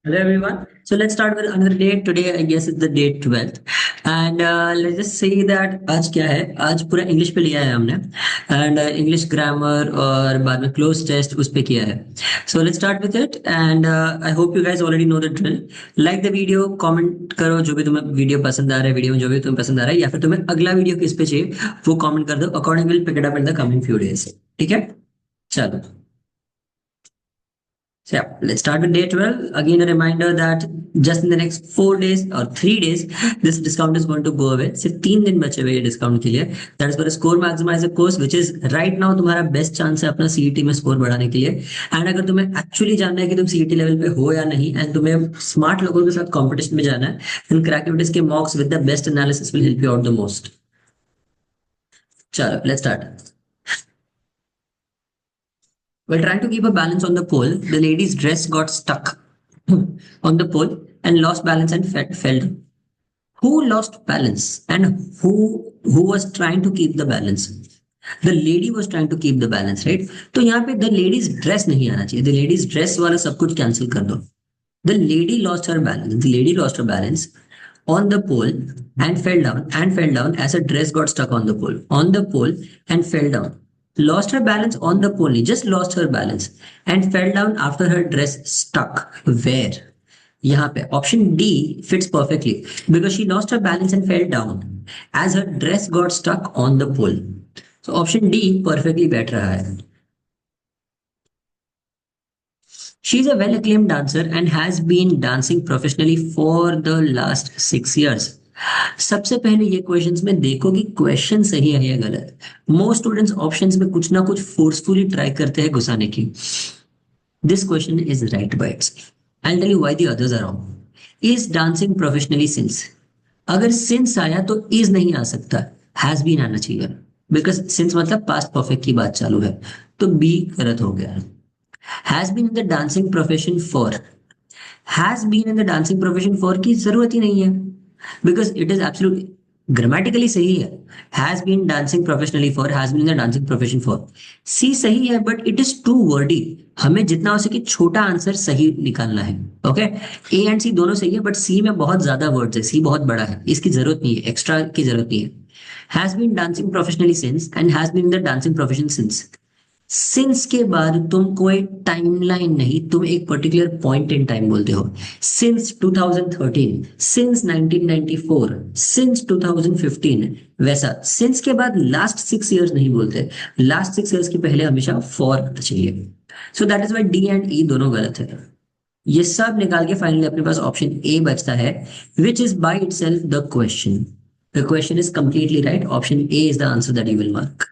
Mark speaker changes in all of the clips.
Speaker 1: Hello everyone. So let's start with another date. Today I guess it's the date 12th. And let's just say that आज क्या है? आज पूरा English पे लिया है हमने एंड इंग्लिश ग्रामर और बाद में क्लोज टेस्ट उस पे किया है. So let's start with it and I hope you guys already know the drill. Like the video, comment करो जो भी तुम्हें वीडियो पसंद आ रहा है, वीडियो में जो भी तुम्हें पसंद आ रहा है या फिर तुम्हें अगला वीडियो किस पे चाहिए वो कमेंट कर दो. According will pick it up in the coming few days. ठीक है? चलो. So yeah, let's start with day 12. Again, a reminder that just in the next 4 days or 3 days, this discount is going to go away. सिर्फ 3 दिन बचे हुए ये discount के लिए. That is for a score maximizer course, which is right now तुम्हारा best chance है अपना सीईटी में स्कोर बढ़ाने के लिए. एंड अगर तुम्हें एक्चुअली जानना है कि तुम सीईटी लेवल पे हो या नहीं एंड तुम्हें स्मार्ट लोगों के साथ कॉम्पिटिशन में जाना है, then क्रैकविटिस के mocks with the best analysis will help you out the most. चलो, let's start. While trying to keep a balance on the pole, the lady's dress got stuck on the pole and lost balance and fell down. Who lost balance and who was trying to keep the balance? The lady was trying to keep the balance, right? तो यहाँ पे the lady's dress नहीं आना चाहिए. The lady's dress वाला सब कुछ cancel कर दो. The lady lost her balance. The lady lost her balance on the pole and fell down as her dress got stuck on the pole. On the pole and fell down. Lost her balance on the pole, just lost her balance and fell down after her dress stuck. Where? यहाँ पे option D fits perfectly because she lost her balance and fell down as her dress got stuck on the pole. So option D perfectly बैठ रहा है. She is a well acclaimed dancer and has been dancing professionally for the last 6 years. सबसे पहले ये questions में देखो कि question सही है या गलत. मोस्ट स्टूडेंट्स ऑप्शंस में कुछ ना कुछ फोर्सफुली ट्राई करते हैं घुसाने की. This question is right by itself. I tell you why the others are wrong. Is dancing professionally since. अगर सिंस आया तो इज नहीं आ सकता, हैज बीन आना चाहिए बिकॉज सिंस मतलब पास्ट परफेक्ट की बात चालू है. तो बी गलत हो गया. Has been in the dancing profession for. Has been in the dancing profession for की जरूरत ही नहीं है because it is absolutely grammatically सही है. Has been dancing professionally for, has been in the dancing profession for. C सही है but it is too wordy. हमें जितना हो सके छोटा आंसर सही निकालना है. ओके, ए एंड सी दोनों सही है बट सी में बहुत ज्यादा वर्ड्स है, सी बहुत बड़ा है, इसकी जरूरत नहीं है, एक्स्ट्रा की जरूरत नहीं है. Has been dancing professionally since and has been in the dancing profession since. Since के बाद तुम कोई टाइमलाइन नहीं, तुम एक पर्टिकुलर पॉइंट इन टाइम बोलते हो. Since 2013, since 1994, since 2015. वैसा सिंस के बाद लास्ट 6 इयर्स नहीं बोलते. लास्ट 6 इयर्स के पहले हमेशा फॉर आना चाहिए. So that is why D and E दोनों गलत है. ये सब निकाल के फाइनली अपने पास ऑप्शन ए बचता है which is by itself the question. The question is completely right. Option A is the answer that you will mark.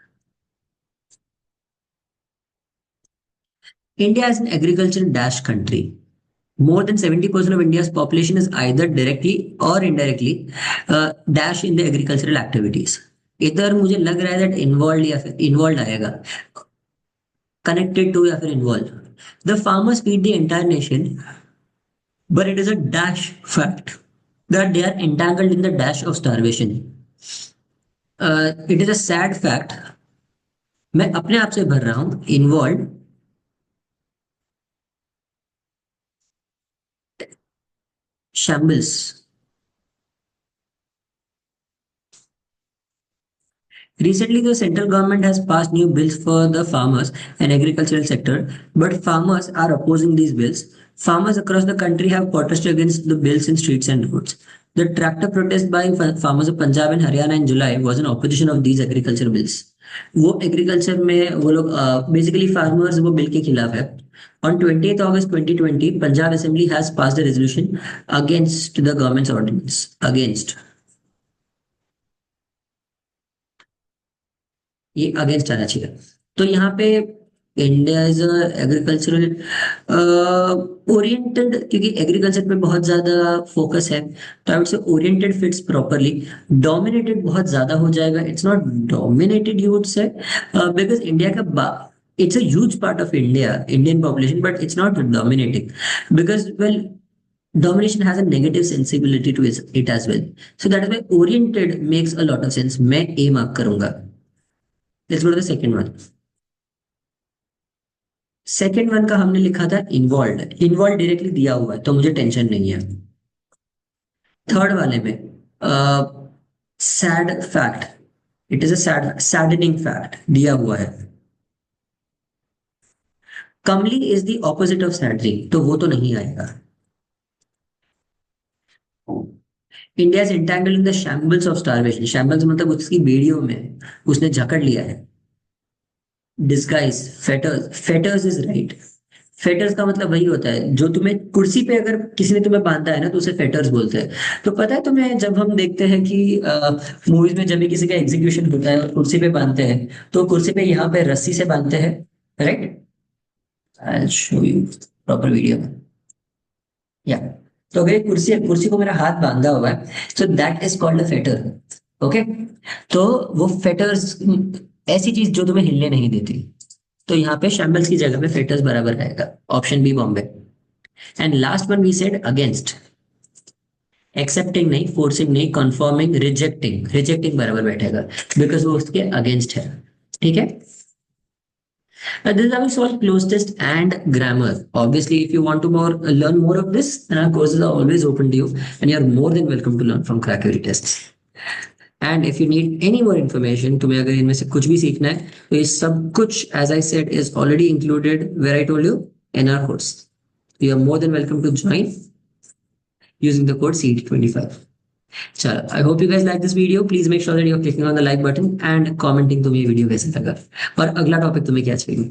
Speaker 1: India is an agriculture dash country. More than 70% of India's population is either directly or indirectly dash in the agricultural activities. इधर मुझे लग रहा है that involved या फिर involved आएगा, connected to या फिर involved. The farmers feed the entire nation, but it is a dash fact that they are entangled in the dash of starvation. It is a sad fact. मैं अपने आप से भर रहा हूँ involved. Shambles. Recently, the central government has passed new bills for the farmers and agricultural sector, but farmers are opposing these bills. Farmers across the country have protested against the bills in streets and roads. The tractor protest by farmers of Punjab and Haryana in July was in opposition of these agriculture bills. वो agriculture में वो लोग basically farmers वो bill के खिलाफ है. On 20th August 2020, Punjab Assembly has passed a resolution against the government's ordinance. Against. ये against आना चाहिए. तो यहाँ पे इंडिया इज एग्रीकल्चरल ओरिएंटेड क्योंकि एग्रीकल्चर पे बहुत ज्यादा फोकस है. तो I would say oriented fits properly. Dominated बहुत ज्यादा हो जाएगा. It's not dominated you would say because India का it's a huge part of Indian population, but it's not dominating because, well, domination has a negative sensibility to it as well. So that is why oriented makes a lot of sense. मैं A mark करूंगा. Let's go to the second one. Second one का हमने लिखा था involve, involve directly दिया हुआ है तो मुझे टेंशन नहीं है। थर्ड वाले में sad fact, it is a sad saddening fact दिया हुआ है। Comely is the opposite of sadly, तो वो तो नहीं आएगा। India is entangled in the shambles of starvation, shambles मतलब उसकी बेड़ियों में उसने जकड़ लिया है। Disguise, fetters, fetters is right. Fetters का मतलब वही होता है जो तुम्हें कुर्सी पे अगर किसी ने तुम्हें बांधा है ना तो उसे फेटर्स बोलते हैं। तो पता है तुम्हें, जब हम देखते हैं कि मूवीज में जब भी किसी का एग्जीक्यूशन होता है और कुर्सी पे बांधते हैं तो कुर्सी पे यहाँ पे रस्सी से बांधते हैं, right. I show you proper video में, या। तो अगर एक कुर्सी है, कुर्सी को मेरा हाथ बांधा हुआ है, सो that is called a Fetter. Okay, तो वो फेटर्स ऐसी चीज जो तुम्हें हिलने नहीं देती। तो यहाँ पे शैम्बल्स की जगह पे फेटर्स बराबर रहेगा, option B Bombay. And last one we said against, accepting नहीं, फोर्सिंग नहीं, कंफर्मिंग, रिजेक्टिंग, रिजेक्टिंग बराबर बैठेगा बिकॉज वो उसके अगेंस्ट है। ठीक है। This is how we solve cloze test and grammar. Obviously, if you want to learn more of this, then our courses are always open to you, and you are more than welcome to learn from Crackery tests. And if you need any more information, तुम्हें अगर इनमें से कुछ भी सीखना है तो ये सब कुछ, as I said, is already included where I told you, in our course. You are more than welcome to join using the code CET25. चलो, I hope you guys like this video. Please make sure that you're clicking on the like button and commenting तुम्हें ये video कैसे लगा और अगला topic तुम्हें क्या चाहिए।